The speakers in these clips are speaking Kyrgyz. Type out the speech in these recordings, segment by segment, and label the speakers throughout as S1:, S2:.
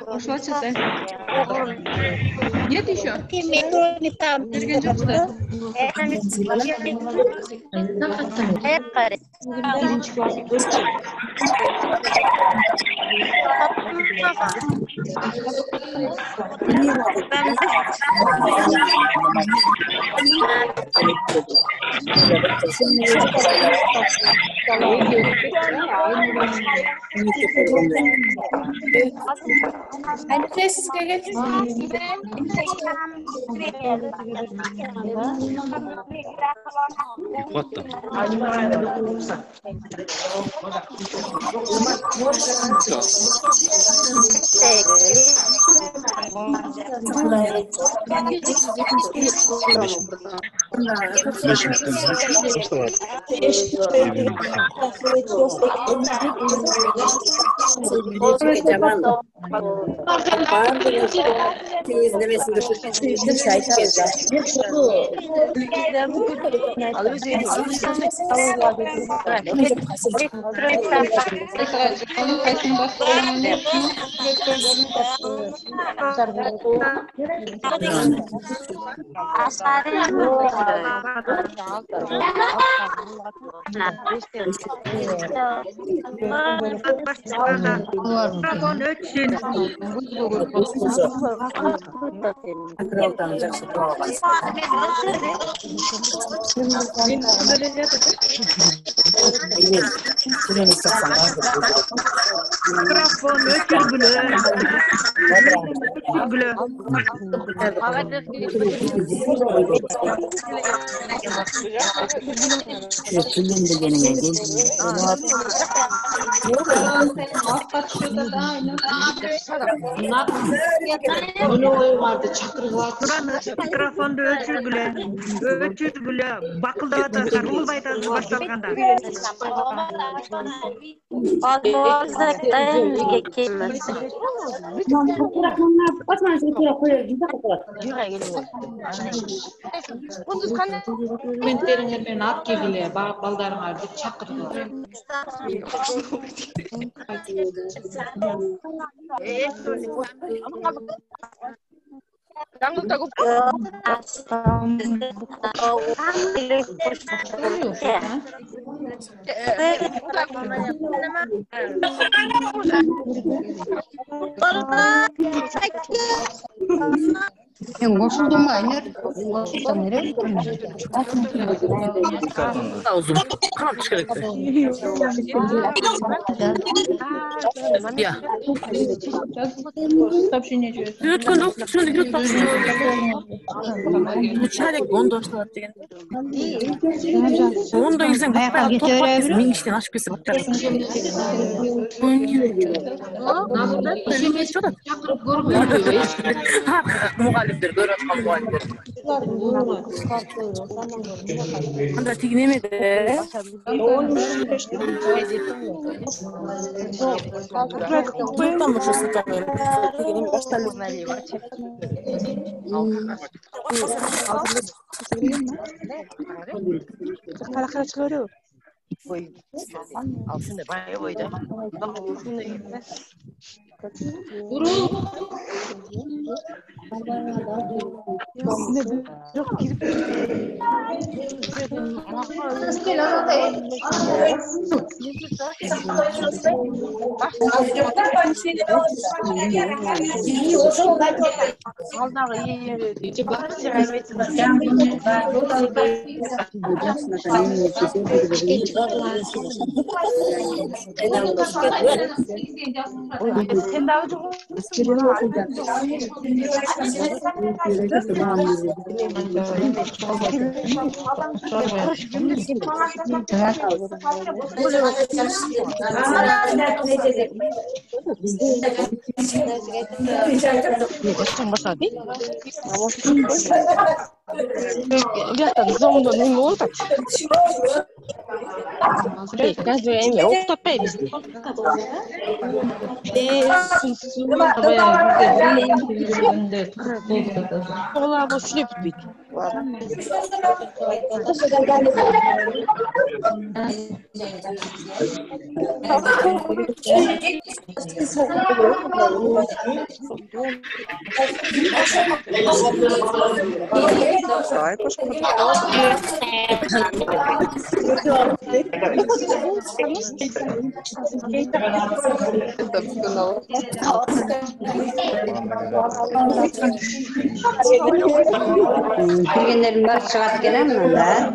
S1: Ошочуз. Нет еще? Жүрген жоқсыздар. Birinchi klassa o'lchab.
S2: Mikrofondu ölçürgüle, bakıldap atasın, ruhulda aytasın baştalganda.
S1: Menteringермен ап келгиле, балдарыңарды чакыргыла.
S3: Ошондо айнер, ошондо нерсе.
S1: Сообщение жібер.
S4: Çaylak gondo açtılar деген. Gondo izin min işten aşıp kese bakar. Muhalifler, böyle atkan muhalifler. Anda tiginemedi. Tam uçusu tanıyor. Tiginemi baştalım.
S2: Kara çıkarıyor.
S4: Altında bayağı oydu.
S1: Duru.
S2: Yok girip. Қазір эме октатпай бизди. Ола бу сүйлөп бүтбөйт.
S3: Bilgenlerin bari çıkart gelen mi da?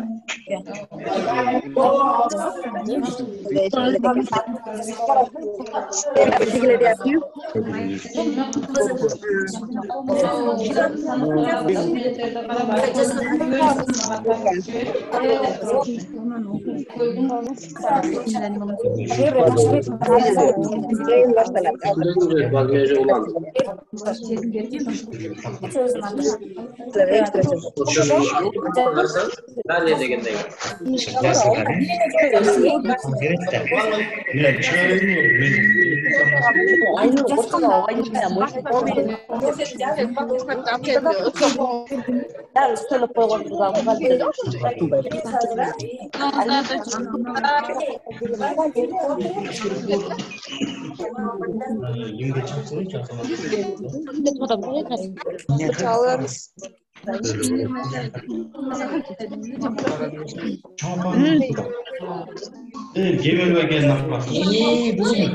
S5: Gemel ve gel nakbası.
S3: Bilgenlerin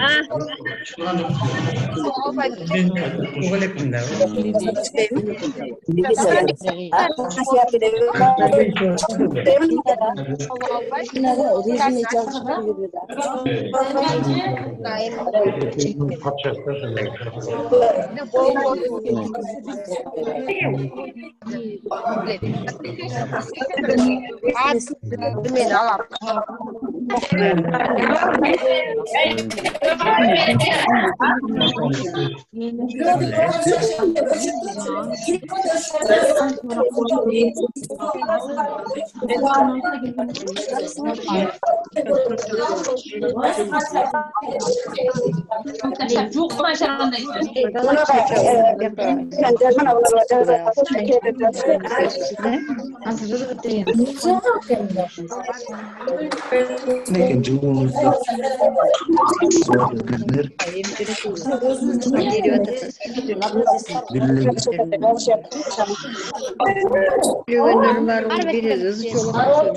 S3: bari biri hızlı çoluk.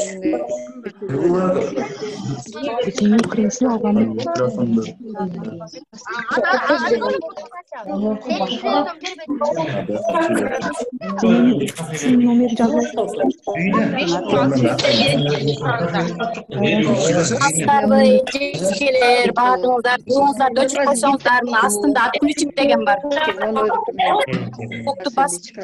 S2: Bütün Ukrayna'sı alганды. Senin номер жазып.
S6: Жекелер, бардыңыздар, туыңыздар, өчүп койсоңуздардын астында отключить деген бар. Окты басып.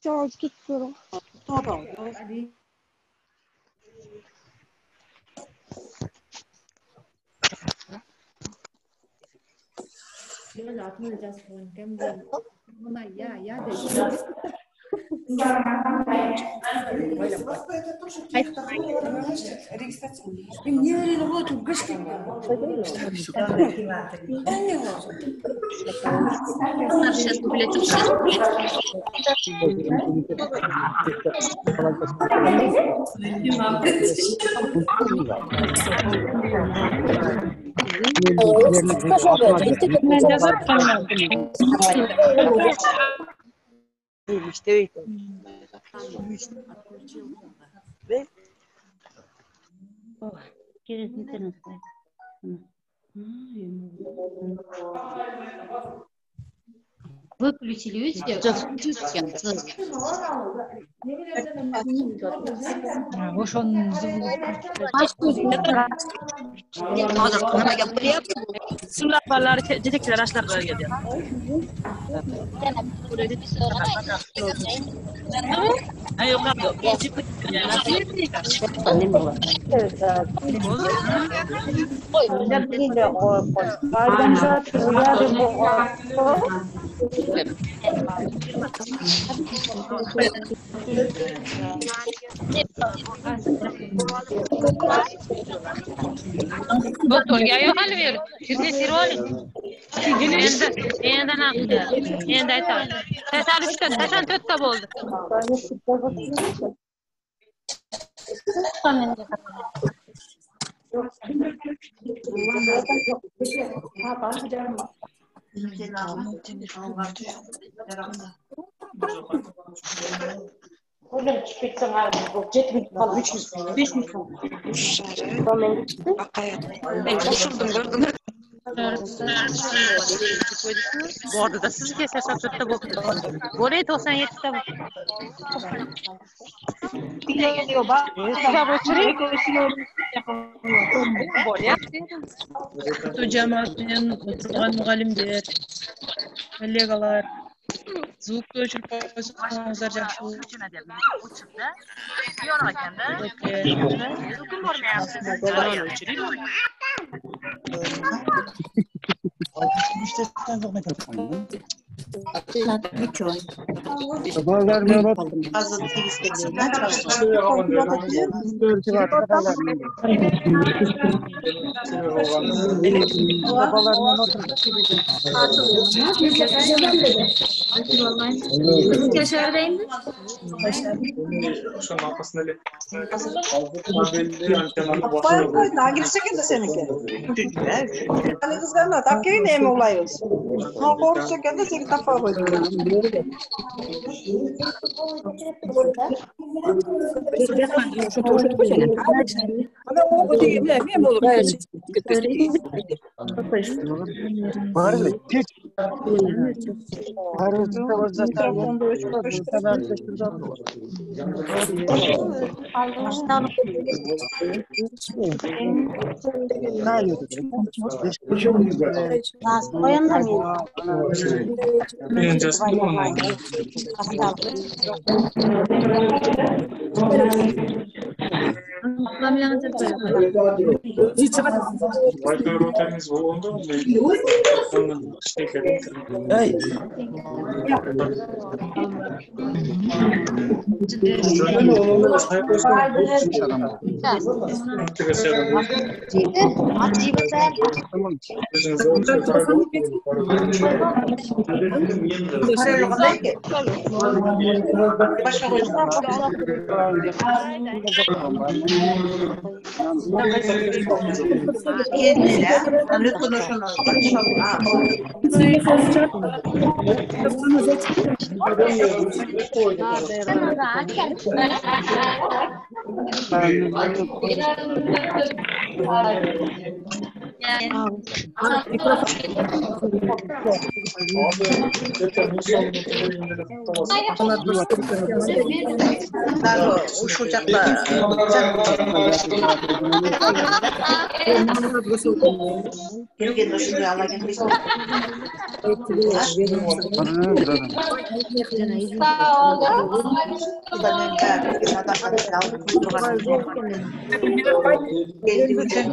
S2: Çalış gidiyorum. İşte ve
S6: Выключили, видите?
S1: Ошонун
S4: Hozir nimaga bo'lyapti bu? Simlar fanlari detektivlar ashlarlarga geldi. Ha yo'q,
S7: Botolga yo'qolib ber. Sizga siroli. Endi naqdi. Endi aytaman. Tasarrufda qachon to'rtta bo'ldi? Bordi da sizga 84 ta bo'ldi. Bo'ray 97 ta.
S4: Jamoatdan o'tirgan muallimlar, kollegalar, звукni o'chirib qo'ysangiz yaxshi bo'ladi.
S7: Chiqdi. Yo'q ekanda. Kim bormayapti?
S6: Kaç şehrdeyim?
S8: Şunun arkasında bir kabelli antenanın başına
S9: Nagilsek de seninki. Hani kızlarına tak ki ne mi olayız? Ha korksak da seni kafa koydum. Ana o değil ne olur?
S8: Wi-Fi routeriniz bulundu mu? Onun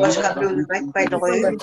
S9: Başka bir ölüm bayda koyuyor.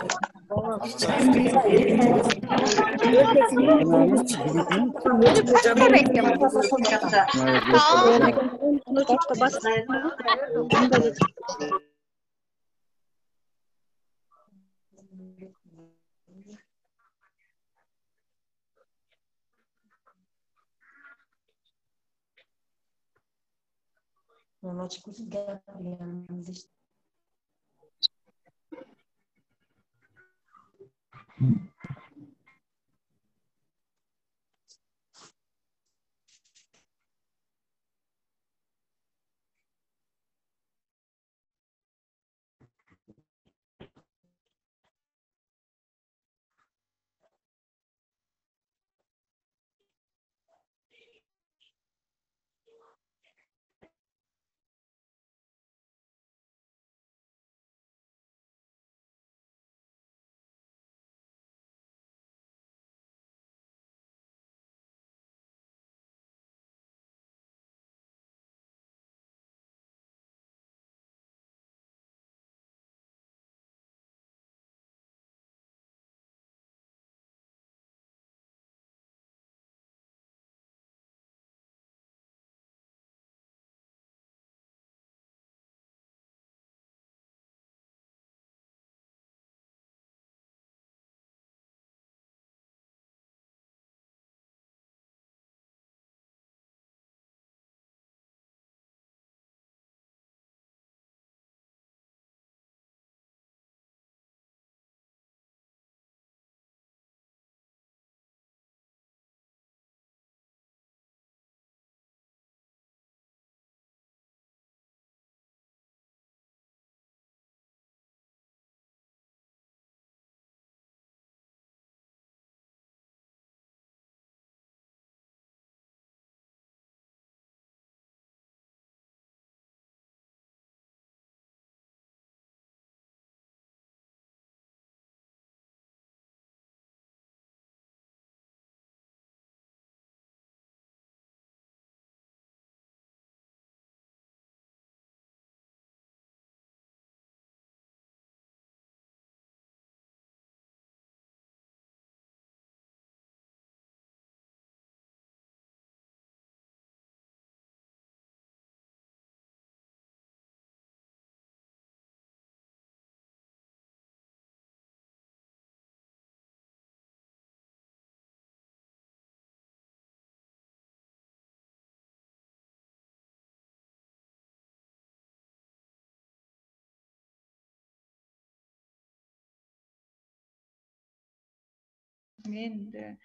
S1: Men de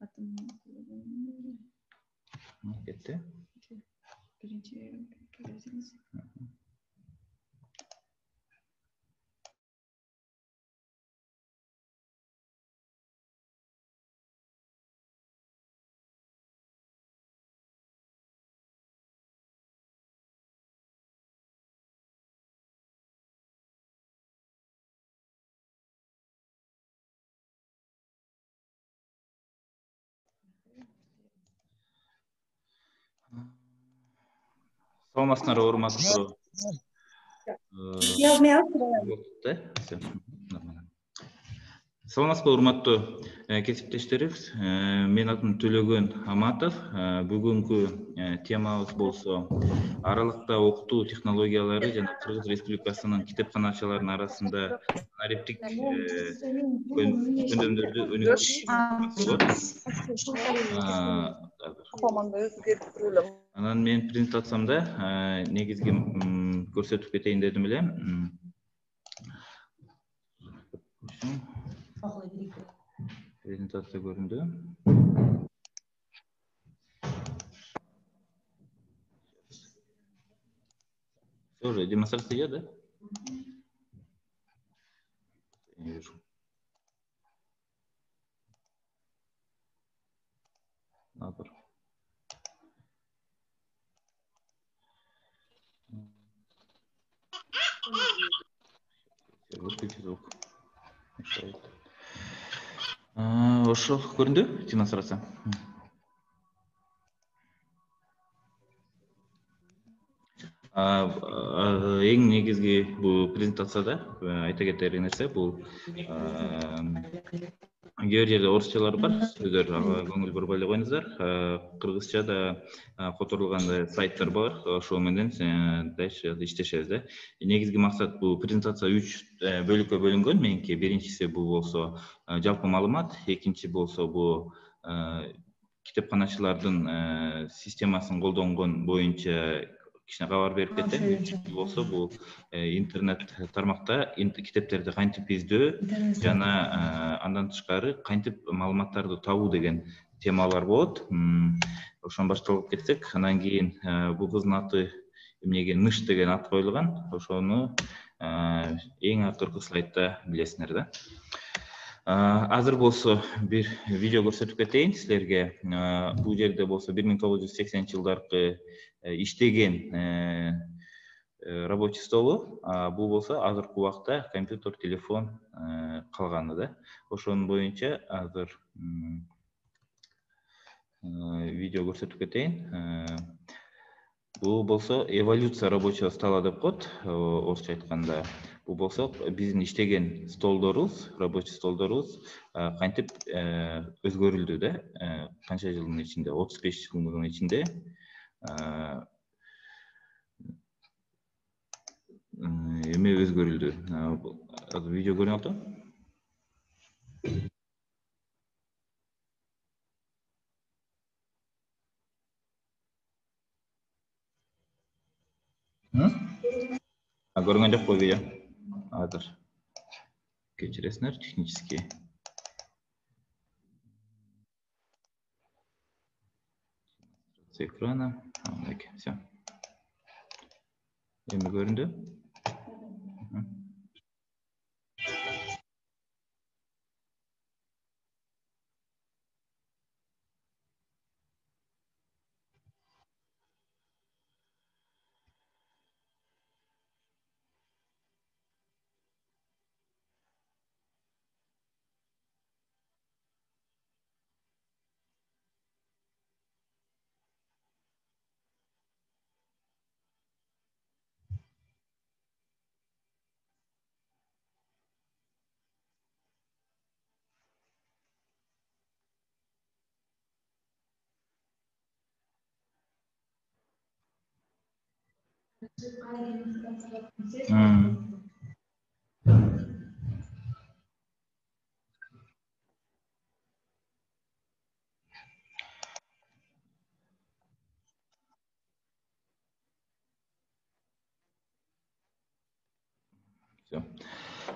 S1: atım
S10: Ketdi.
S1: birinci görüyorsunuz.
S10: Саламатсыздар, урматтуу. Саламатсызбы, урматтуу кесиптештерибиз. Мен атым Төлөгөн Аматов. Бүгүнкү темабыз болсо аралыкта окутуу технологиялары жана Кыргыз Республикасынын китепканачыларынын арасында аналиттик көндөмдөрдү өнүктүрүү. Анан мен презентациямда негизги көрсөтүп кетейин дедим эле. Презентация göründü. Все, демонстрация идет, да? Не вижу. Наоборот. Выключи звук. Мешает. Ошо көрүндү демонстрация. Эң негизги бул презентацияда айта кетер нерсе бул кээ бир жерде орусчалар бар, сиздер ага көңүл бурбай эле коюңуздар. Кыргызча да которулган сайттар бар, ошол менен дальше иштешебиз да. Негизги максат бул презентация 3 бөлүккө бөлүнгөн. Меники биринчиси бул болсо жалпы маалымат, экинчи болсо бул китепканачылардын системасын колдонгон боюнча кичине кабар берип кетем. Үчүнчүсү болсо бул интернет тармакта китептерди кантип издөө жана андан тышкары кантип маалыматтарды табуу деген темалар болот. Ошон башталып кетсек, анан кийин бул кыздын аты эмнеге Ныш деген ат коюлган. Ошону эң акыркы слайдда билесиңер да. Азыр болсо бир видео көрсөтүп кетейин силерге. Бул жерде болсо 1980-жылдаркы иштеген рабочий столу, бул болсо азыркы убакта компьютер, телефон калганы да. Ошонун боюнча азыр видео көрсөтүп кетейин. Бул болсо эволюция рабочего стола деп коет, орусча айтканда. Бул болсо биздин иштеген столдорубуз, рабочий столдорубуз кантип өзгөрүлдү да. Канча жылдын ичинде, 35 жылдын ичинде эме өзгөрүлдү. Видео көрүнүп атабы? Көргөн жокпу видео? Азыр кечиресиңер, технический. С экрана. Все. Эми көрүндү?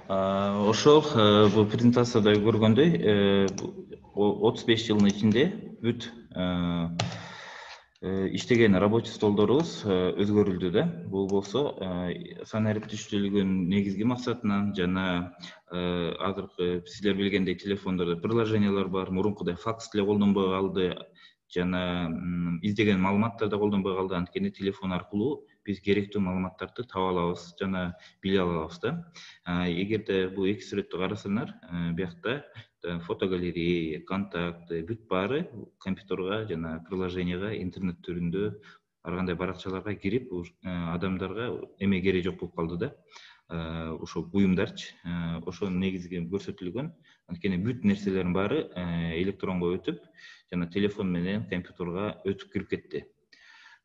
S10: Ошол бул презентацияда көргөндөй 35 жылдын ичинде бүт иштеген рабочий столдорубуз өзгөрүлдү да. Бул болсо сан ариптештүүлүгүнүн негизги максатынан жана азыркы силер билгендей телефондордо приложениялар бар, мурункудай факс деле колдонбой калды, жана издеген маалыматтар да колдонбой калды. Анткени телефон аркылуу биз керектүү маалыматтарды таба алабыз жана биле алабыз да. Эгерде бул эки сүрөттү карасаңар, биякта фотогалерея, контакт, бүт баары компьютерга жана приложенияга интернет түрүндө ар кандай баракчаларга кирип, адамдарга эме кереги жок болуп калды да. Ошо буюмдарчы, ошо негизги көрсөтүлгөн. Анткени бүт нерселердин баары электронго өтүп, жана телефон менен компьютерга өтүп кирип кетти.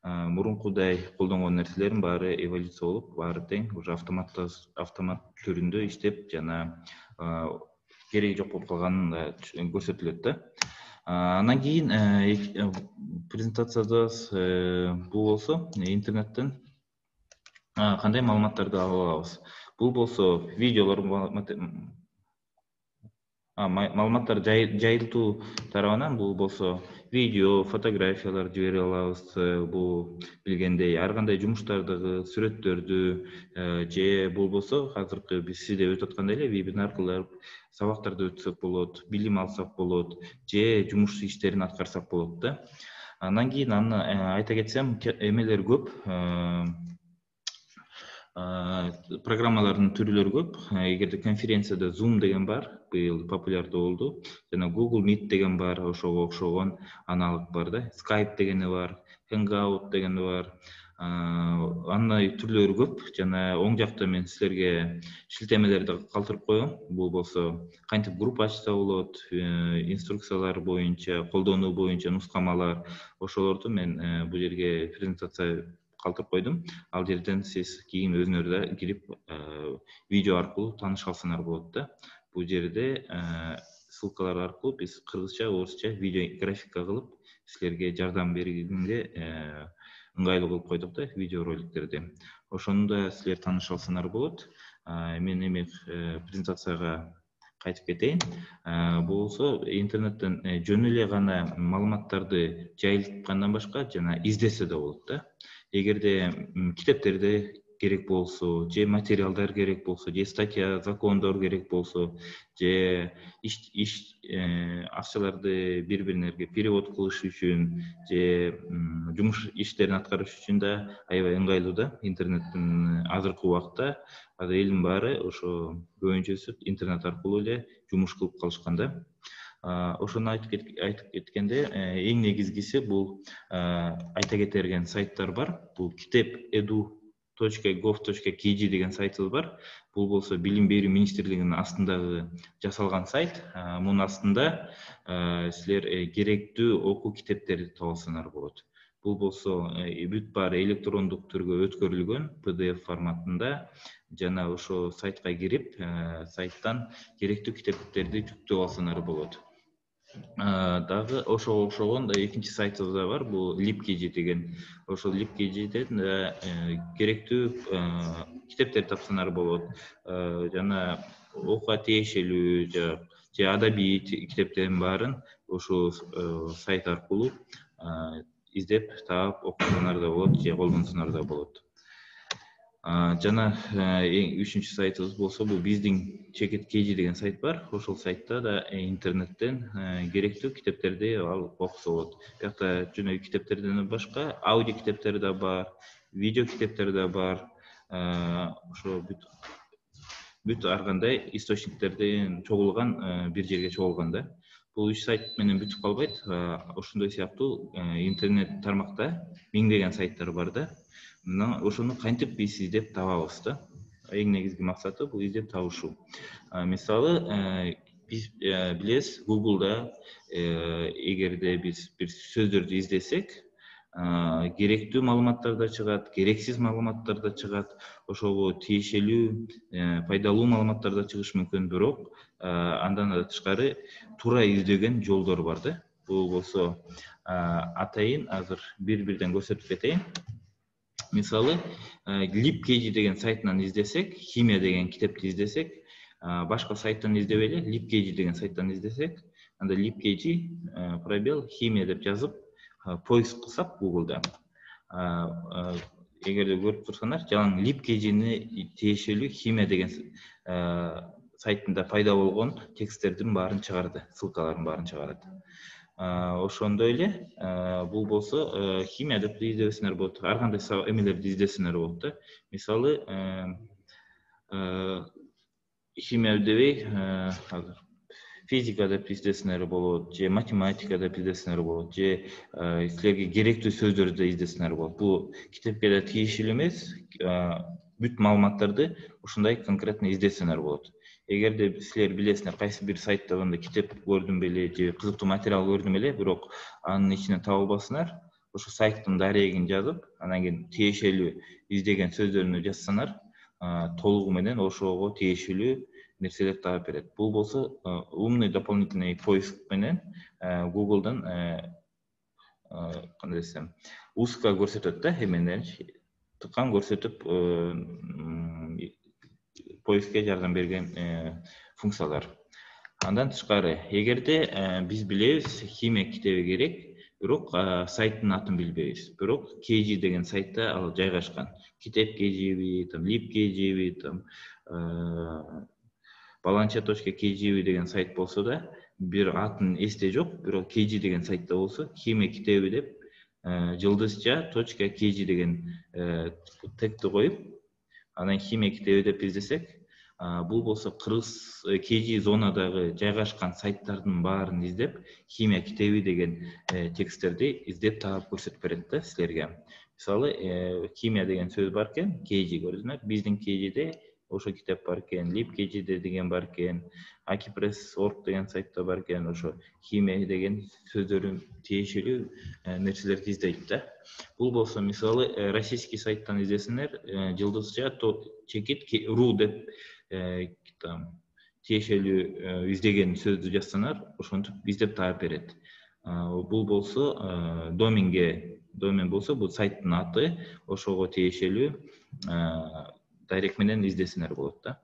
S10: Мурункудай колдонгон нерселердин баары эволюция болуп, баары тең уже автомат түрүндө иштеп жана кереги жок болуп калганын көрсөтүлөт да. Андан кийин презентацияда бул болсо интернеттен кандай маалыматтарды ала алабыз. Бул болсо видеолор, маалыматтар жайылтуу тарабынан бул болсо видео, фотографиялар жибере алабыз. Бул билгендей ар кандай жумуштардагы сүрөттөрдү же бул болсо азыркы биз сизде өтүп аткандай эле вебинар кылып сабактарды өтсөк болот, билим алсак болот, же жумуш иштерин аткарсак болот да. Андан кийин аны айта кетсем, эмелер көп, программалардын түрлөрү көп. Эгерде конференцияда Zoom деген бар, быйыл популярдуу болду. Жана Google Meet деген бар, ошого окшогон аналог бар да. Skype дегени бар, Hangout дегени бар. Анын түрлөрү көп. Жана оң жакта мен силерге шилтемелерди калтырып койгом. Бул болсо кантип группа ачса болот, инструкциялар боюнча, колдонуу боюнча нускамалар. Ошолорду мен бул жерге презентация калтырып койдум. Ал жерден сиз кийин өзүңөр да кирип видео аркылуу тааныша алсаңар болот да. Бул жерде ссылкалар аркылуу биз кыргызча, орусча видео графика кылып силерге жардам бергенге ыңгайлуу кылып койдук да видео роликтерди. Ошону да силер тааныша алсаңар болот. Мен эми презентацияга кайтып кетейин. Бул болсо интернеттен жөн эле гана маалыматтарды жайылткандан башка жана издесе да болот да. Эгерде китептерде керек болсо, же материалдар керек болсо, же статья, закондор керек болсо, же акчаларды бири-бирине перевод кылыш үчүн, же жумуш иштерин аткарыш үчүн да аябай ыңгайлуу да. Интернеттин азыркы убакта элдин баары ошо көбүнчөсү интернет аркылуу эле жумуш кылып калышкан да. Ошону айтып кеткенде, эң негизгиси бул айта кетерген сайттар бар. Бул kitepedu.gov.kg деген сайтыбыз бар. Бул болсо Билим берүү министрлигинин астындагы жасалган сайт. Мунун астында силер керектүү окуу китептерди таба алсаңар болот. Бул болсо бүт баары электрондук түргө өткөрүлгөн PDF форматында, жана ошо сайтка кирип, сайттан керектүү китептерди жүктөп алсаңар болот. Дагы ошого окшогон экинчи сайтыбыз да бар, бул LibKG деген. Ошол LibKGден керектүү китептерди тапсаңар болот. Жана окууга тиешелүү же адабий китептердин баарын ошол сайт аркылуу издеп таап окусаңар да болот, же колдонсоңар да болот. Жана үчүнчү сайтыбыз болсо бул биздин Check.kg деген сайт бар. Ошол сайтта да интернеттен керектүү китептерди алып окуса болот. Биякта жөн китептерден башка аудио китептер да бар, видео китептер да бар. Ошо бүт ар кандай источниктерден чогулган бир жерге чогулган да. Бул үч сайт менен бүтүп калбайт. Ошондой сыяктуу интернет тармакта миңдеген сайттар бар да. Ошону кантип биз издеп табабыз да. Эң негизги максаты бул издеп табышуу. Мисалы, биз билебиз, Google'да эгерде биз бир сөздөрдү издесек, керектүү маалыматтар да чыгат, керексиз маалыматтар да чыгат. Ошого тиешелүү, пайдалуу маалыматтар да чыгышы мүмкүн, бирок андан тышкары туура издеген жолдор бар да. Бул болсо атайын азыр бир-бирден көрсөтүп кетейин. Мисалы, LibKG деген сайтынан издесек, химия деген китепти издесек, башка сайттан издебей эле LibKG деген сайттан издесек, анда LibKG пробел химия деп жазып поиск кылсак Google'да, эгерде көрүп турсаңар, жалаң LibKG'ни тиешелүү химия деген сайтында пайда болгон тексттердин баарын чыгарды, ссылкалардын баарын чыгарат. Ошондой эле бул болсо химия деп издесеңер болот, ар кандай эмелерди издесеңер болот да. Мисалы химия дебей физика деп издесеңер болот, же математика деп издесеңер болот, же силерге керектүү сөздөрдү издесеңер болот. Бул китепке да тиешелүү эмес, бүт маалыматтарды ушундай конкретно издесеңер болот. Эгерде силер билесиңер, кайсы бир сайтта мындай китеп көрдүм беле, же кызыктуу материал көрдүм эле, бирок анын ичинен таба албасыңар, ошо сайттын дарегин жазып, анан кийин тиешелүү издеген сөздөрүнү жазсаңар, толугу менен ошого тиешелүү нерселер таап берет. Бул болсо умный дополнительный поиск менен Google'дан кандай десем, узко көрсөтөт да, эменен тыккан көрсөтүп поискке жардам берген функциялар. Андан тышкары, эгерде биз билебиз, химия китеби керек, бирок сайттын атын билбейбиз. Бирок KG деген сайтта ал жайгашкан. Китеп KG'би, LibKG'би, balancha.kg'bi деген сайт болсо да, бир атын эсте жок, бирок KG деген сайтта болсо, химия китеби деп жылдызча.kg деген тегти коюп, анан химия китеби деп издесек, бул болсо кыргыз KG зонадагы жайгашкан сайттардын баарын издеп, химия китеби деген тексттерди издеп таап көрсөтүп берет да силерге. Мисалы, химия деген сөз бар экен, KG көрдүңөр, биздин KG'де ошо китеп бар экен, LibKG'де деген бар экен, Akipress.org деген сайтта бар экен, ошо химия деген сөздөрүн тиешелүү нерселерди издейт да. Бул болсо мисалы российский сайттан издесеңер, жылдызча.ру деп тиешелүү издеген сөздү жазсаңар, ошентип издеп таап берет. Бул болсо домен болсо бул сайттын аты, ошого тиешелүү дайрект менен издесеңер болот да.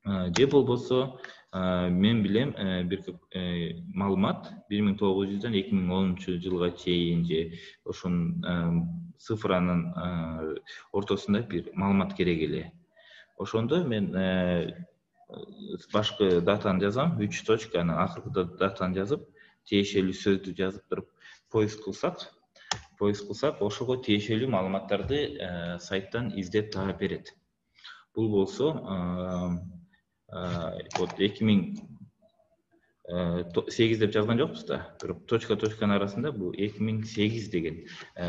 S10: Же болбосо мен билем бир маалымат 1900-дан 2010 жылга чейин же ошонун цифранын ортосунда бир маалымат керек эле. Ошондо мен башкы датаны жазам, 3 точканы акыркы датаны жазып, тиешелүү сөздү жазып туруп поиск кылсак, ошого тиешелүү маалыматтарды сайттан издеп таап берет. Бул болсо 2008 деп жазган жокпуз да, бирок точканын арасында бул 2008 деген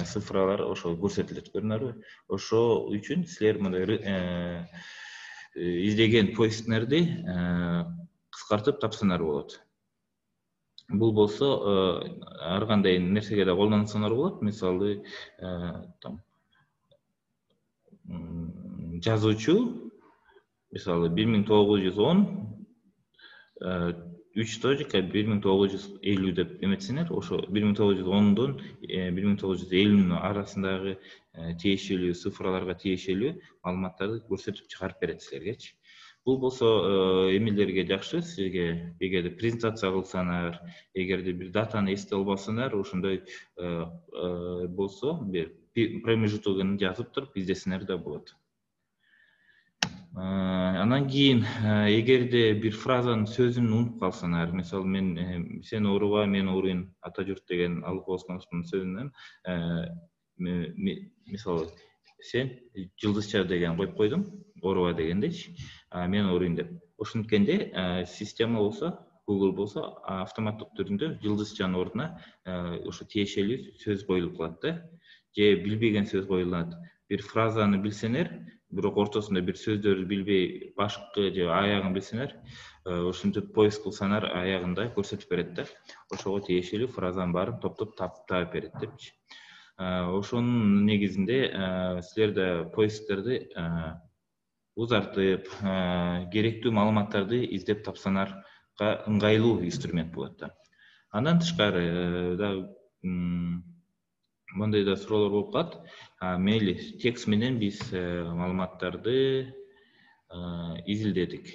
S10: цифралар ошо көрсөтүлөт, көрүнөрбү? Ошо үчүн силер мындай издеген поисктерди кыскартып тапсаңар болот. Бул болсо ар кандай нерсеге да колдонсоңор болот. Мисалы, жазуучу, мисалы 1910 3.1950 деп эметсеңер, ошо 1910дон 1950 арасындагы тиешелүү цифраларга тиешелүү маалыматтарды көрсөтүп чыгарып берет силергечи. Бул болсо эмелерге жакшы, сизге эгерде презентация кылсаңар, эгерде бир датаны эстей албасаңар, ошондой болсо бир промежутогун жазып туруп издесеңер да болот. Анан кийин эгерде бир фразанын сөзүн унутуп калсаңар, мисалы мен сен ооруба, мен ооруйн, ата журт деген алып осконовдун сөзүнөн мисалы сен жылдызча деген коюп койдум, ооруба дегендечи, мен ооруйн деп. Ошенткенде система болсо, Google болсо автоматтык түрүндө жылдызчанын ордуна ошо тиешелүү сөз коюлуп калат да. Же билбеген сөз коюлат. Бир фразаны билсеңер, бирок ортосунда бир сөздөрдү билбей, башкы же аягын билсеңер, ошентип поиск кылсаңар аягында көрсөтүп берет да. Ошого тиешелүү фразанын баарын топтоп таап берет депчи. Ошонун негизинде силер да поисктерди узартып, керектүү маалыматтарды издеп тапсаңарга ыңгайлуу инструмент болот да. Андан тышкары да мындай да суроолор болуп калат. Мейли текст менен биз маалыматтарды изилдедик.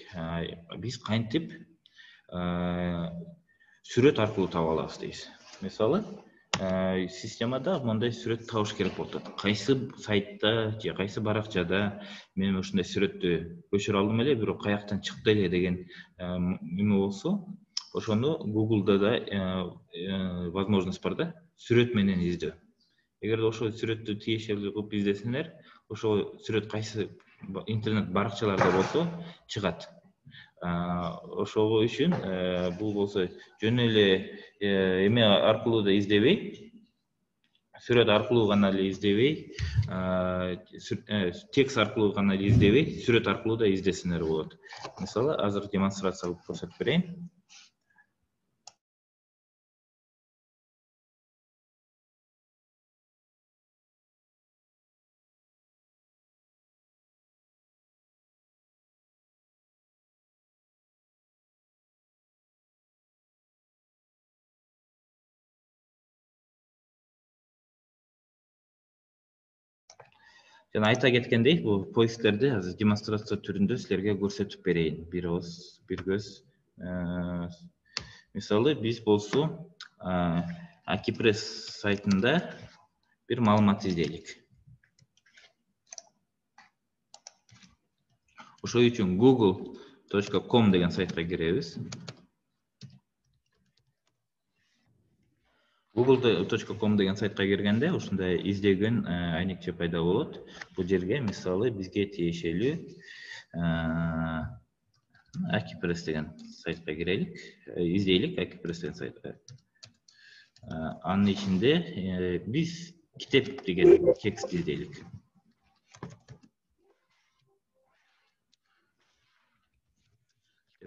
S10: Биз кантип сүрөт аркылуу таба алабыз дейбиз. Мисалы, системада мындай сүрөт табыш керек болуп атат. Кайсы сайтта же кайсы баракчада мен ушундай сүрөттү көчүрө алдым эле, бирок каяктан чыкты эле деген неме болсо, ошону Google'да да возможность бар да, сүрөт менен издөө. Эгерде ошол сүрөттү тиешелүү кылып издесеңер, ошол сүрөт кайсы интернет баракчаларда болсо чыгат. Ошол үчүн бул болсо жөн эле эме аркылуу да издебей, сүрөт аркылуу гана эле издебей, текст аркылуу гана эле издебей, сүрөт аркылуу да издесеңер болот. Мисалы, азыр демонстрация кылып көрсөтүп берейин. Жана айта кеткендей, бул поисктерди азыр демонстрация түрүндө силерге көрсөтүп берейин. Бир көз. Мисалы, биз болсо Akipress сайтында бир маалымат издейлик. Ошол үчүн google.com деген сайтка киребиз. Google.com деген сайтка киргенде ушундай издеген айнекче пайда болот. Бул жерге мисалы бизге тиешелүү Akipress деген сайтка кирелик, издейлик Akipress деген сайтка. Анын ичинде биз китеп деген текст издейлик.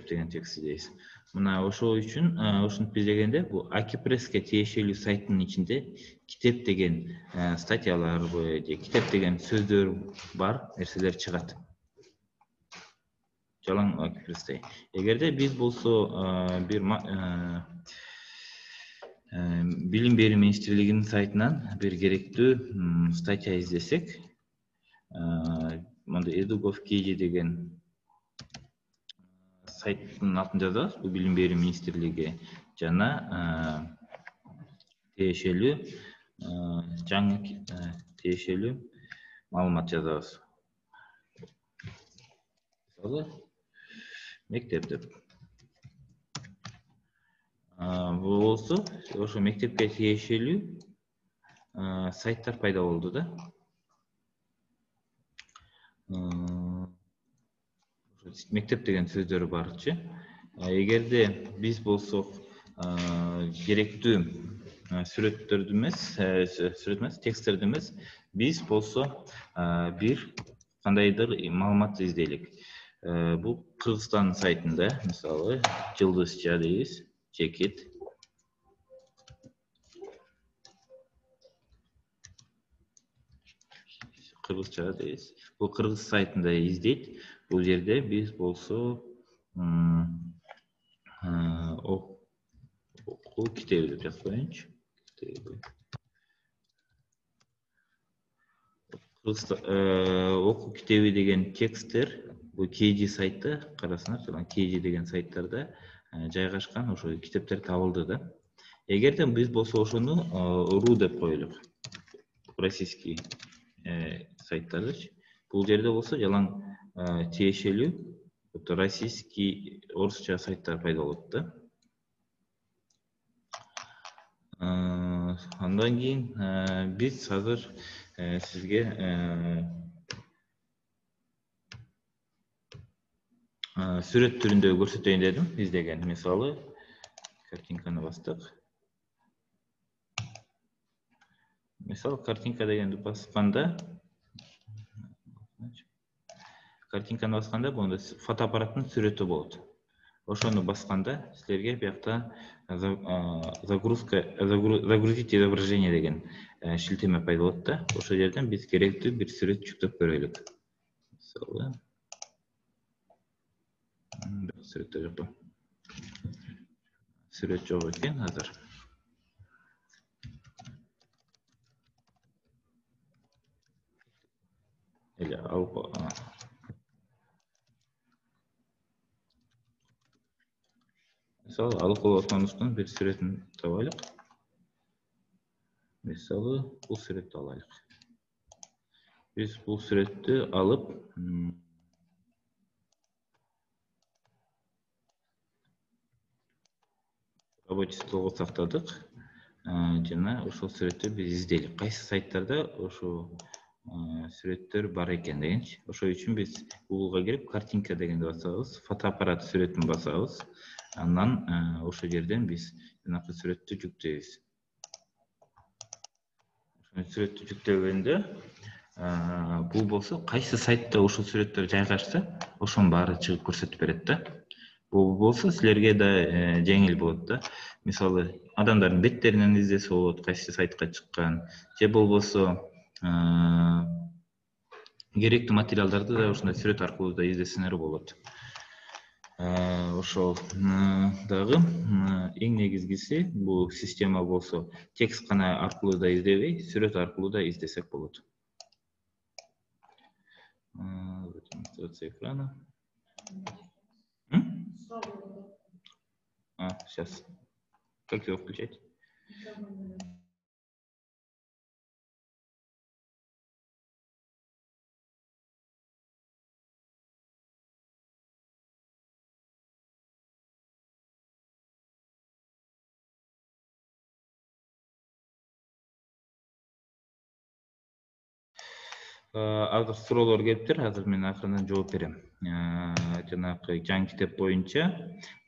S10: Деген текст издейбиз. Мына ошол үчүн ушинтип издегенде бул Akipress'ке тиешелүү сайттын ичинде китеп деген статьялар же китеп деген сөздөр бар нерселер чыгат. Жалаң Akipress'те. Эгерде биз болсо бир Билим берүү министрлигинин сайтынан бир керектүү статья издесек, мында Edu.gov.kg деген сайттын атын жазабыз, бул Билим берүү министрлиги жана тиешелүү жаңы тиешелүү маалымат жазабыз. Мисалы, мектеп деп. Бул болсо, ошо мектепке тиешелүү сайттар пайда болду да. Мектеп деген сөздөрү барчы. Эгерде биз болсок керектүү сүрөттөрдү эмес, тексттерди эмес, биз болсо бир кандайдыр маалымат издейлик. Бул Кыргызстан сайтында, мисалы, жылдызча дейбиз, чекит. Кыргызча дейбиз. Бул Кыргыз сайтында издейт. Бул жерде биз болсо окуу китеби деп жазып коеюнчу. Окуу китеби деген тексттер бул KG сайтта карасаңар, жалаң KG деген сайттарда жайгашкан ошо китептер табылды да. Эгерде биз болсо ошону ру деп коелук. Российский сайттардычы. Бул жерде болсо жалаң тиешелүү российский орусча сайттар пайда болот да. Андан кийин биз азыр сизге сүрөт түрүндө көрсөтөйүн дедим, издеген. Мисалы, картинканы бастык. Мисалы, картинка дегенди басканда, бунда фотоаппараттын сүрөтү болот. Ошону басканда силерге биякта загрузить изображение деген шилтеме пайда болот да. Ошол жерден биз керектүү бир сүрөт жүктөп көрөлүк. Мисалы, сүрөттөр жок. Сүрөт жок экен азыр. Эле алып мисалы алып отманустун бир сүрөтүн табайлык. Мисалы бул сүрөттү алайлык. Biz bu сүрөттү алып рабочий столго сактадык. Жана ошол сүрөттү биз издейлик. Кайсы сайттарда ошо сүрөттөр бар экен дегенчи. Ошол үчүн биз Google'га кирип картинка дегенди басабыз, фотоаппарат сүрөтүн басабыз. Андан ошол жерден биз жанакы сүрөттү жүктөйбүз. Ошол сүрөттү жүктөгөндө бул болсо кайсы сайтта ошол сүрөттөр жайгашса, ошонун баары чыгып көрсөтүп берет да. Бул болсо силерге да жеңил болот да. Мисалы, адамдардын беттеринен издесе болот, кайсы сайтка чыккан, же болбосо керектүү материалдарды да ушундай сүрөт аркылуу да издесеңер болот. Ошол дагы эң негизгиси бул система болсо текст гана аркылуу да издебей, сүрөт аркылуу да издесек болот. Демонстрация экрана. Сейчас. Как его включать? Азыр суроолор келиптир, азыр мен акырындан жооп берем. Жанакы жаңы китеп боюнча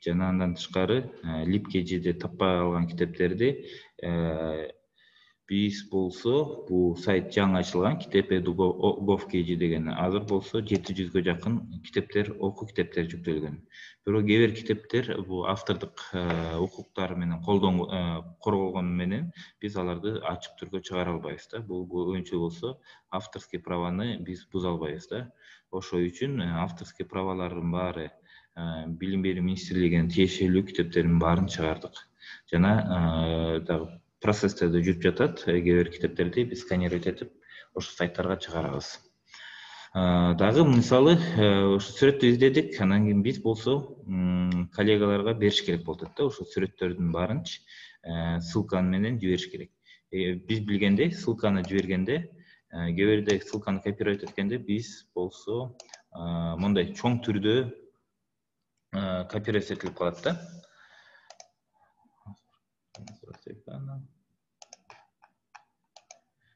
S10: жана андан тышкары Libkg'de таппай калган китептерди биз болсо бул сайт жаңы ачылган Kitepedu.gov.kg деген. Азыр болсо 700гө жакын китептер, окуу китептери жүктөлгөн. Бирок кээ бир китептер бул автордук укуктар менен корголгон менен биз аларды ачык түргө чыгара албайбыз да. Бул боюнча болсо авторский праваны биз буза албайбыз да. Ошол үчүн авторский правалардын баары Билим берүү министрлигинин тиешелүү китептеринин баарын чыгардык. Жана дагы процесстерде жүрүп жатат. Кээ бир китептерди биз сканировать этип ошо сайттарга чыгарабыз. Дагы мисалы ошо сүрөттү издедик, анан кийин биз болсо коллегаларга бериш керек болот да. Ошо сүрөттөрдүн баарынчы ссылканы менен жибериш керек. Биз билгендей, ссылканы жибергенде, кээ бирде ссылканы копировать эткенде биз болсо мондай чоң түрдө копировать этилип калат да.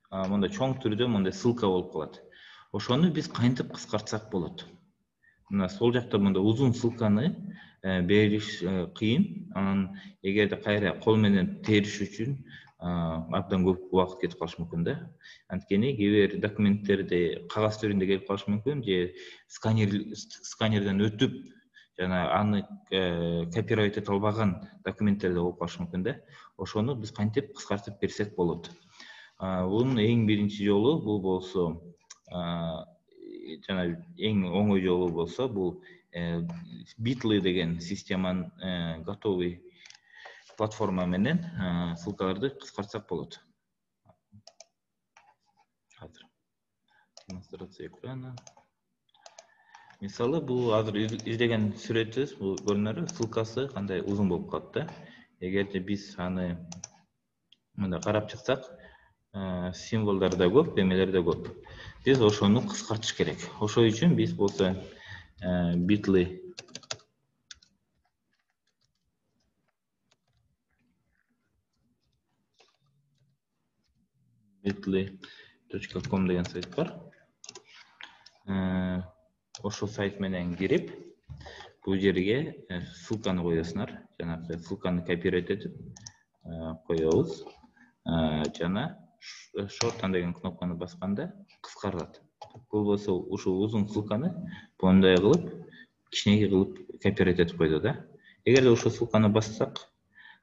S10: Мондай чоң түрдө мондай ссылка болуп калат. Ошону биз кантип кыскартсак болот? Мына сол жакта мондай узун ссылканы бериш кыйын. Анан эгерде кайра кол менен териш үчүн абдан көп убакыт кетип калышы мүмкүн да. Анткени кээ бир документтерди кагаз түрүндө келип калышы мүмкүн, же сканерден өтүп жана аны копировать эте албаган документтерде болуп калышы мүмкүн да. Ошону биз кантип кыскартып берсек болот? Бунун эң биринчи жолу бул болсо жана эң оңой жолу болсо бул Bitly деген системанын готовый платформа менен ссылкаларды кыскартсак болот. Азыр демонстрация экрана. Мисалы бул азыр издеген сүрөтүбүз, бул көрүнөрбү, ссылкасы кандай узун болуп калат да. Эгерде биз аны мында карап чыксак, символдор да көп, эмелер да көп. Биз ошону кыскартыш керек. Ошол үчүн биз болсо bitly.com деген сайт бар. Ошол сайт менен кирип, бул жерге ссылканы коесуңар. Жанагы ссылканы копировать этип коебуз. Жана shorten деген кнопканы басканда кыскарылат. Бул болсо ушул узун ссылканы мондай кылып, кичинекей кылып копировать этип койду да. Эгерде ушул ссылканы бассак,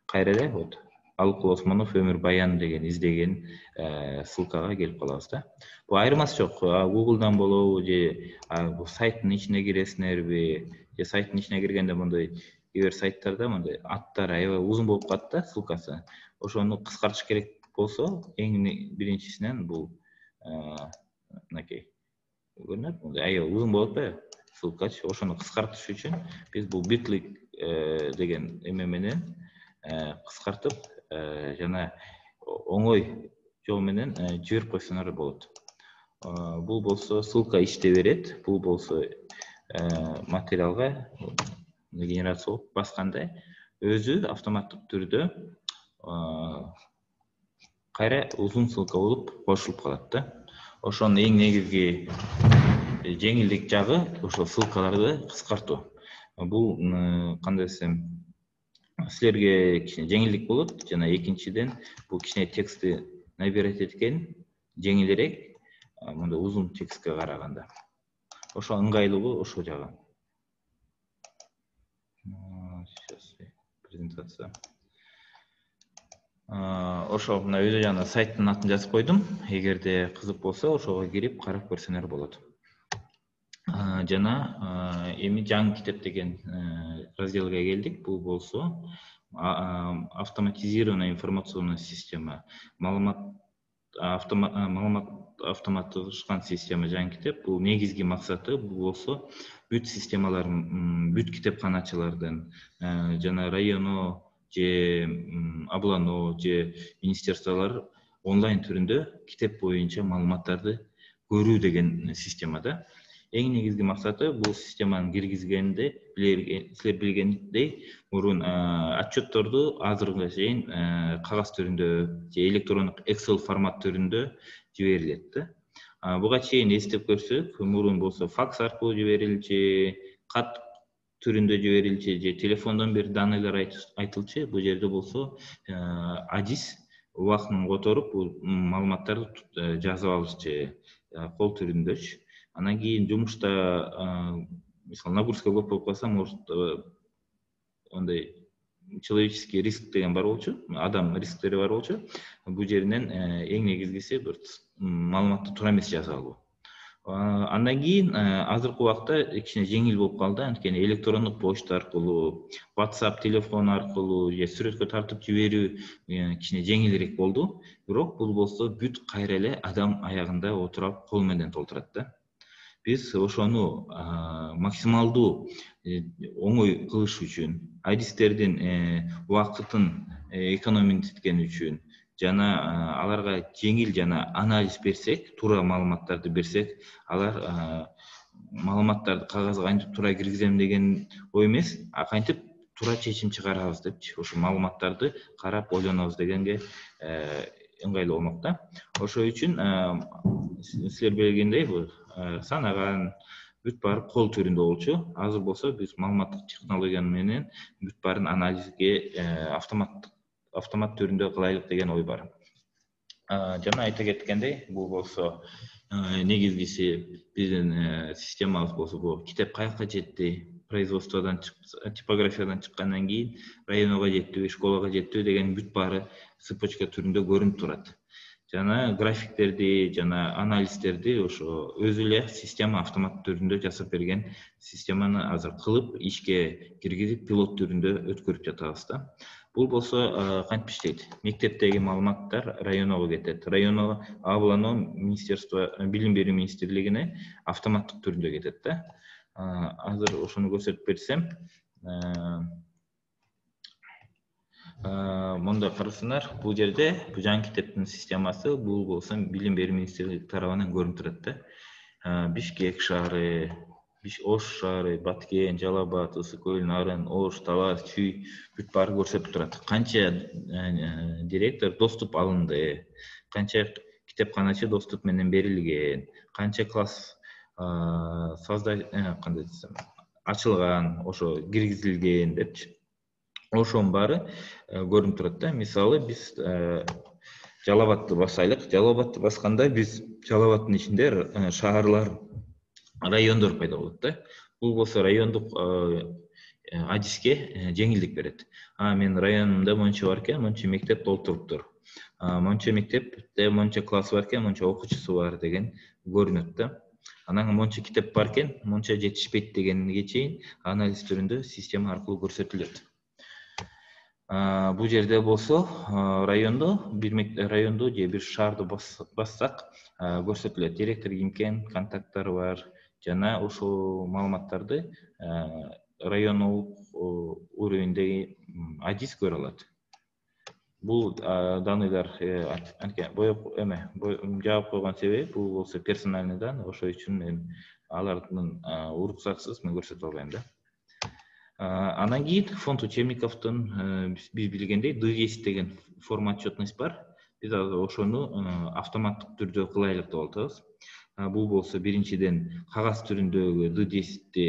S10: кайра эле вот Алыкул Осмонов өмүр баян деген издеген ссылкага келип калабыз да. Бул айырмасы жок. Google'дан болобу же бул сайттын ичине киресиңерби, же сайттын ичине киргенде мондай кээ бир сайттарда мондай аттары аябай узун болуп калат да ссылкасы. Ошону кыскартыш керек болсо, эң биринчисинен бул мынакей көрүнөт, аябай узун болуп атпайбы ссылкачы. Ошону кыскартыш үчүн биз бул Bitly деген эме менен кыскартып жана оңой жол менен жиберип койсоңор болот. Бул болсо ссылка ичте берет. Бул болсо материалга генерация басканда өзү автоматтык түрдө кайра узун ссылка болуп кошулуп калат да. Ошонун эң негизги жеңилдик жагы ошо ссылкаларды кыскартуу. Бул кандай десем, силерге кичине жеңилдик болот. Жана экинчиден бул кичине текстти набирать эткен жеңилирээк мындай узун текстке караганда. Ошо ыңгайлуулугу ошол жагы. Сейчас презентация. Ошо мына өзү жана сайттын атын жазып койдум. Эгерде кызык болсо, ошого кирип карап көрсөңөр болот. Жана эми жаңы китеп деген разделге келдик. Бул болсо автоматизированная информационная система. Маалымат автоматташкан система жаңы китеп. Бул негизги максаты бул болсо бүт системалардын, бүт китепканачылардын жана районо же облано же министерстволор онлайн түрүндө китеп боюнча маалыматтарды көрүү деген системада. Эң негизги максаты бул системаны киргизгенде, силер билгендей, мурун отчетторду азыркыга чейин кагаз түрүндө же электрондук Excel формат түрүндө жиберилет да. Буга чейин эстеп көрсөк, мурун болсо факс аркылуу жиберилчү, кат түрүндө жиберилчү же телефондон бир данныйлар айтылчу. Бул жерде болсо адис убактын которуп бул маалыматтарды жазып алышчы кол түрүндөчү. Анан кийин жумушта мисалы нагрузка көп болуп калса, может ондай человеческий риск деген бар болчу, адам рисктери бар болчу. Бул жеринен эң негизгиси бир маалыматты туура эмес жазып алуу. Андан кийин азыркы убакта кичине жеңил болуп калды, анткени электрондук почта аркылуу, WhatsApp телефон аркылуу же сүрөткө тартып жиберүү кичине жеңилирээк болду. Бирок бул болсо бүт кайра эле адам аягында отуруп кол менен толтурат да. Биз ошону максималдуу оңой кылыш үчүн, адистердин убактын экономиттеткен үчүн жана аларга жеңил жана анализ берсек, туура маалыматтарды берсек, алар маалыматтарды кагазга кантип туура киргизем деген ой эмес, кантип туура чечим чыгарабыз депчи. Ошо маалыматтарды карап ойлонобуз дегенге ыңгайлуу болмок да. Ошол үчүн силер билгендей санаган бүт баары кол түрүндө болчу. Азыр болсо биз маалыматтык технология менен бүт баарын анализге автомат түрүндө кылайлык деген ой бар. Жана айта кеткендей, бул болсо негизгиси биздин системабыз болсо бул китеп каяка жетти, производстводон типографиядан чыккандан кийин районго жеттиби, школага жеттиби деген бүт баары цепочка түрүндө көрүнүп турат. Жана графиктерди жана анализдерди ошо өзү эле система автомат түрүндө жасап берген системаны азыр кылып ишке киргизип пилот түрүндө өткөрүп жатабыз да. Бул болсо кантип иштейт? Мектептеги маалыматтар районго кетет. Районго облано министерство, билим берүү министрлигине автоматтык түрүндө кетет да. Азыр ошону көрсөтүп берсем, мында карасаңар, бул жерде бул жаңы китептин системасы, бул болсо билим берүү министрлиги тарабынан көрүнүп турат да. Бишкек шаары, Ош шаары, Баткен, Жалал Абад, Ысык-Көл, Нарын, Ош, Талас, Чүй бүт баары көрсөтүп турат. Канча директор доступ алынды, канча китепканачы доступ менен берилген, канча класс кандай десем, ачылган, ошо киргизилген депчи. Ошонун баары көрүнүп турат да. Мисалы биз Жалал Абадты басайлык. Жалал Абадты басканда биз Жалал Абадтын ичинде шаарлар, райондор пайда болот да. Бул болсо райондук адиске жеңилдик берет. Мен районумда монча бар экен, монча мектеп толтуруптур. Монча мектепте монча класс бар экен, монча окуучусу бар деген көрүнөт да. Анан монча китеп бар экен, монча жетишпейт дегенге чейин анализ түрүндө система аркылуу көрсөтүлөт. Бул жерде болсо райондо же бир шаарды бассак көрсөтүлөт. Директор ким экен, контакттары бар жана ошол маалыматтарды райондук уровендеги ажиз көрө алат. Бул данныйлар жаап койгон себеби бул болсо персональный данный, ошол үчүн мен алардын уруксатсыз мен көрсөтө албайм да. Анан кийин фонд учебниковдун биз билгендей D10 деген форма отчетность бар. Биз ошону автоматтык түрдө кылайлык деп атабыз. Бул болсо биринчиден кагаз түрүндөгү D10'ти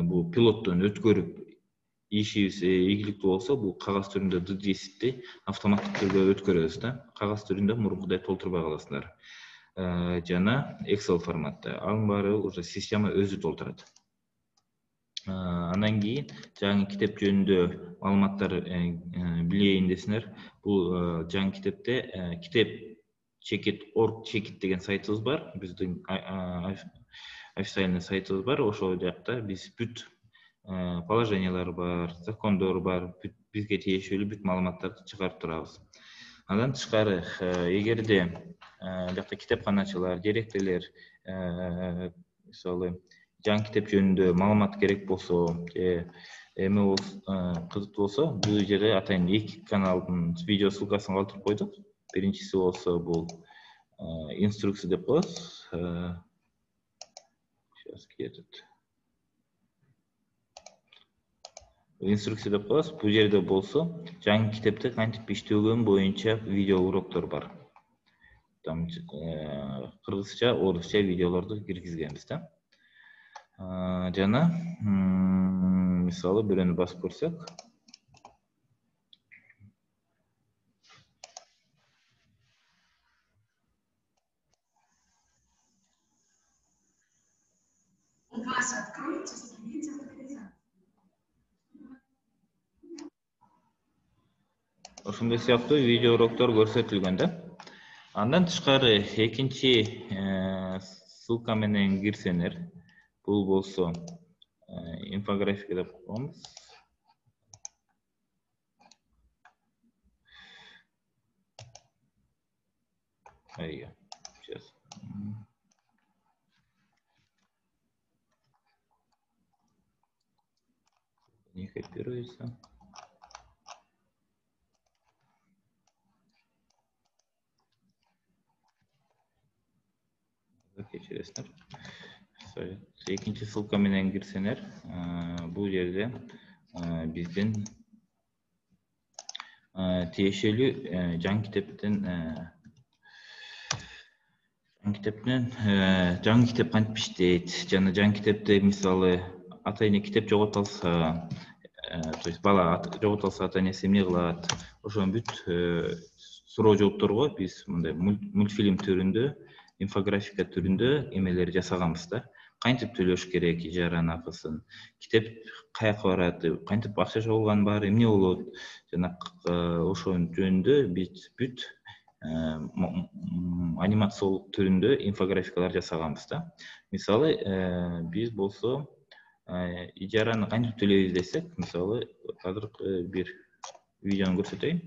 S10: бул пилоттон өткөрүп ишибиз ийгиликтүү болсо, бул кагаз түрүндө D10'ти автоматтык түрдө өткөрөбүз да. Кагаз түрүндө мурункудай толтурбай каласыңар. Жана Excel форматта. Анын баары уже система өзү толтурат. Андан кийин жаңы китеп жөнүндө маалыматтар билейин десеңер, бул жаңы китепте китеп checit.org checit деген сайтыбыз бар. Биздин официальный сайтыбыз бар. Ошол жакта биз бүт положениялар бар, закондор бар, бизге тиешелүү бүт маалыматтарды чыгарып турабыз. Андан тышкары, эгерде жакта китепканачылар, директорлор мисалы жаңы китеп жөнүндө маалымат керек болсо, эме кызыктуу болсо, бул жерде атайын 2 каналдын видео ссылкасын калтырып койдук. Биринчиси болсо бул инструкция деп коебуз. Сейчас кетет. Инструкция деп коебуз. Бул жерде болсо, жаңы китепте кантип иштөгөн боюнча видео уроктор бар. Там кыргызча, орусча видеолорду киргизгенбиз да. Жана мисалы бирөөнү басып көрсөк, ошондой сыяктуу видео уроктор көрсөтүлгөн да. Андан тышкары экинчи ссылка менен кирсеңер, бул болсо инфографика деп коебуз. Сейчас. Не копируется. Кечиресиңер. Экинчи ссылка менен кирсеңер, бул жерде биздин тиешелүү жаңы китеп кантип иштейт, жана жаңы китепте мисалы ата-эне китеп жоготулса, то есть бала жоготулса ата-энеси эмне кылат, ошонун бүт суроо жоопторго биз мындай мультфильм түрүндө, инфографика түрүндө эмелер жасаганбыз да. Кантип төлөш керек ижаранын акысын, китеп каяка барат, кантип акча чогулганын баары эмне болот, жана ошонун жөнүндө биз бүт анимациялык түрүндө инфографикалар жасаганбыз да. Мисалы, биз болсо ижараны кантип төлөйбүз десек, мисалы, азыр бир видеону көрсөтөйүн.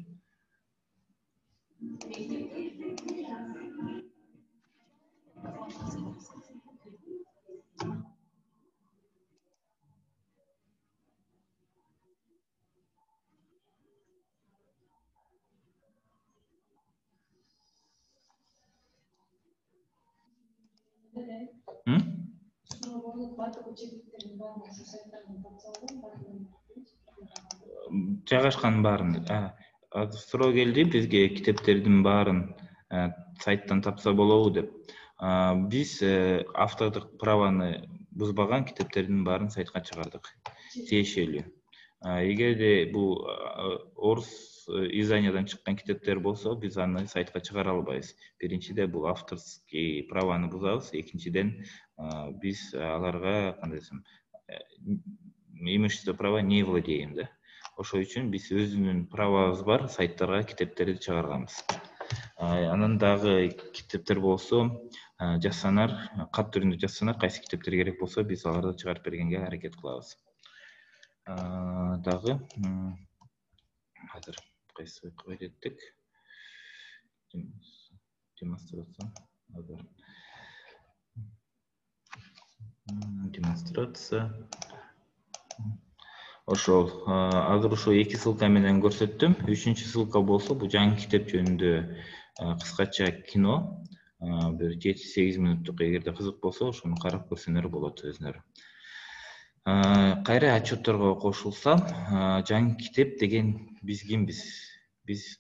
S10: Жайгашканын баарын суроо келди бизге, китептердин баарын сайттан тапса болобу деп. Биз автордук праваны бузбаган китептердин баарын сайтка чыгардык, тиешелүү. Эгерде бул орус изданиядан чыккан китептер болсо, биз аны сайтка чыгара албайбыз. Биринчиден бул авторский праваны бузабыз, экинчиден биз аларга кандай десем, имущество права не владеем да. Ошол үчүн биз өзүнүн правабыз бар сайттарга китептерди чыгарганбыз. Анан дагы китептер болсо, жазсаңар, кат түрүндө жазсаңар, кайсы китептер керек болсо, биз аларды чыгарып бергенге аракет кылабыз. Дагы азыр кайсы койдук? Демонстрация. Демонстрация. Ошол азыр ошо 2 ссылка менен көрсөттүм. 3-чү ссылка болсо бул жаңы китеп жөнүндө кыскача кино. Bir 7-8 минуттук, эгерде кызык болсо, ошону карап көрсөңөр болот өзүнөрү. Кайра отчетторго кошулсам, жаңы китеп деген биз кимбиз? Биз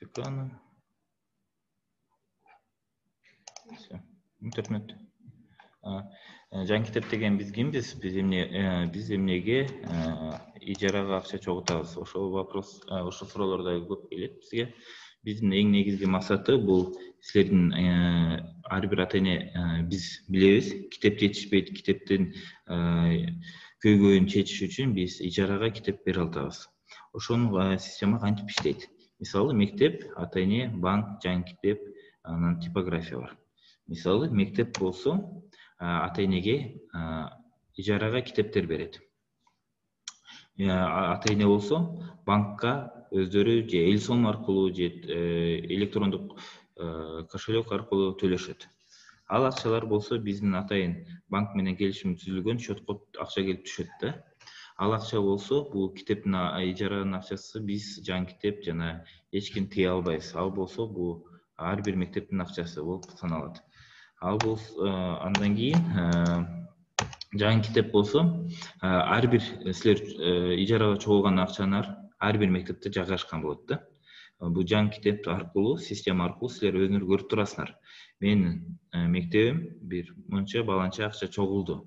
S10: экрана. Интернет. Жаңы китеп деген биз кимбиз? Биз эмнеге ижарага акча чогултабыз? Ошол вопрос, ошол суроолор да көп келет бизге. Биздин эң негизги максаты бул силердин ар бир ата-эне биз билебиз, китеп жетишпейт, китептин көйгөйүн чечиш үчүн биз ижарага китеп бере атабыз. Ошонун система кантип иштейт? Мисалы, мектеп, ата-эне, банк, жаңы китеп, анан типография бар. Мисалы, мектеп болсо, ата-энеге ижарага китептер берет. Ата-эне болсо, банкка өздөрү же эл сом аркылуу же электрондук кошелек аркылуу төлөшөт. Ал акчалар болсо биздин атайын банк менен келишим түзүлгөн счетко акча келип түшөт да. Ал акча болсо, бул китептин ижаранын акчасы биз жаңы китеп жана эч ким тие албайбыз. Ал болсо, бул ар бир мектептин акчасы болуп саналат. Ал болсо, андан кийин жаңы китеп болсо, ар бир силер ижарага чогулган акчалар ар бир мектепте жайгашкан болот да. Бул жаңы китеп аркылуу, система аркылуу силер өзүңөр көрүп турасыңар. Менин мектебим бир мынча баланча акча чогулду.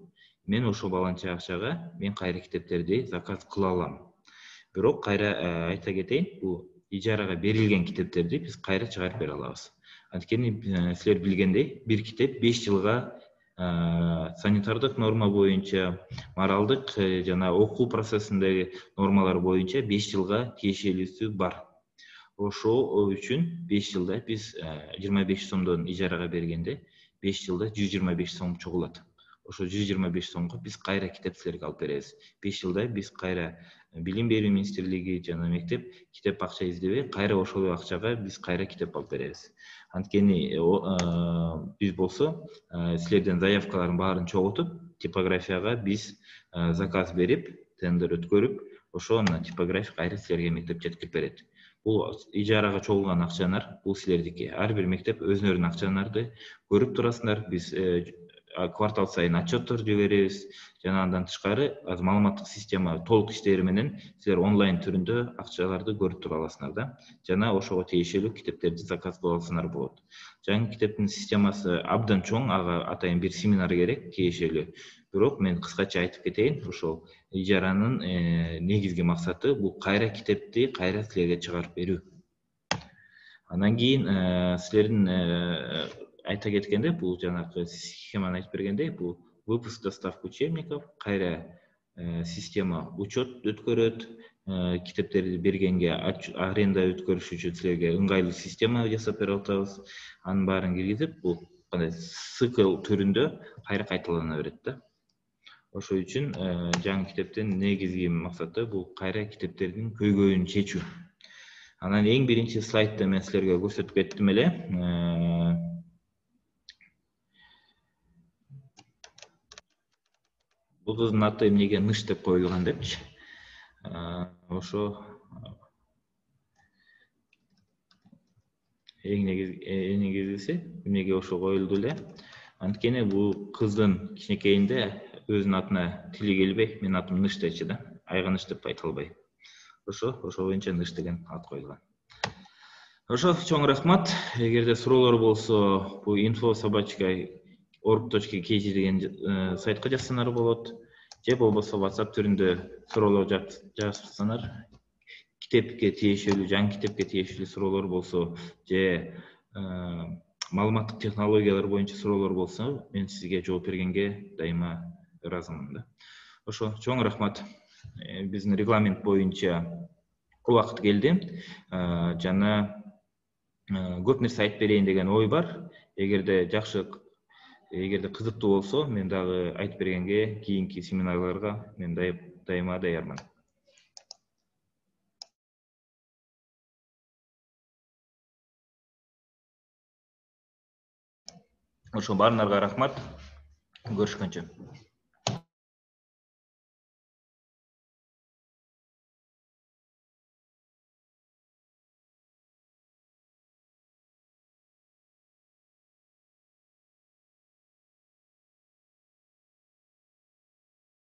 S10: Мен ошо баланча акчага мен кайра китептерди заказ кыла алам. Бирок кайра айта кетейин, бул ижарага берилген китептерди биз кайра чыгарып бере алабыз. Анткени силер билгендей, бир китеп 5 жылга санитардык норма боюнча, моралдык жана окуу процессиндеги нормалар боюнча 5 жылга тиешелүүсү бар. Ошол үчүн 5 жылда биз 25 сомдон ижарага бергенде 5 жылда 125 сом чогулат. Ошо 125 сомго биз кайра китеп силерге алып беребиз. 5 жылда биз кайра Билим берүү министрлиги жана мектеп китеп акча издебей, кайра ошол акчага биз кайра китеп алып беребиз. Анткени биз болсо силерден заявкалардын баарын чогултуп, типографияга биз заказ берип, тендер өткөрүп, ошо типография кайра силерге мектеп жеткирип берет. Бул ижарага чогулган акчалар, бул силердики. Ар бир мектеп өзүнөрүнүн акчаларды көрүп турасыңар. Биз квартал сайын отчеттор жиберебиз. Жана андан тышкары маалыматтык система толук иштери менен силер онлайн түрүндө акчаларды көрүп тура аласыңар да. Жана ошого тиешелүү китептерди заказ кыла алсаңар болот. Жаңы китептин системасы абдан чоң, ага атайын бир семинар керек, тиешелүү. Бирок мен кыскача айтып кетейин, ошол ижаранын негизги максаты бул кайра китепти кайра силерге чыгарып берүү. Андан кийин силердин айта кеткенде, бул жанагы схеманы айтып бергенде, бул выпуск доставка учебников, кайра система учет өткөрөт, китептерди бергенге аренда өткөрүш үчүн силерге ыңгайлуу система жасап бере атабыз. Анын баарын киргизип, бул кандай цикл түрүндө кайра кайталана берет да. Ошол үчүн жаңы китептин негизги максаты бул кайра китептердин көйгөйүн чечүү. Анан эң биринчи слайдда мен силерге көрсөтүп кеттим эле. Бул кыздын аты эмнеге Ныш деп коюлган депчи. Ошо эң негизгиси эмнеге ошо коюлду эле. Анткени бул кыздын кичинекейинде өзүнүн атына тили келбей, менин атым Ныш дечи да. Айганыш деп айта албай. Ошо боюнча Ныш деген ат коюлган. Ошо чоң рахмат. Эгерде суроолор болсо, бул info@org.kg деген сайтка жазсаңар болот. Же болбосо WhatsApp түрүндө суроолор жазсаңар, китепке тиешелүү, жаңы китепке тиешелүү суроолор болсо, же маалыматтык технологиялар боюнча суроолор болсо, мен сизге жооп бергенге дайыма ыраазымын да. Ошо чоң рахмат. Биздин регламент боюнча убакыт келди. Жана көп нерсе айтып берейин деген ой бар. Эгерде кызыктуу болсо, мен дагы айтып бергенге кийинки семинарларга мен дайыма даярмын. Ошо баарыңарга рахмат. Көрүшкөнчө.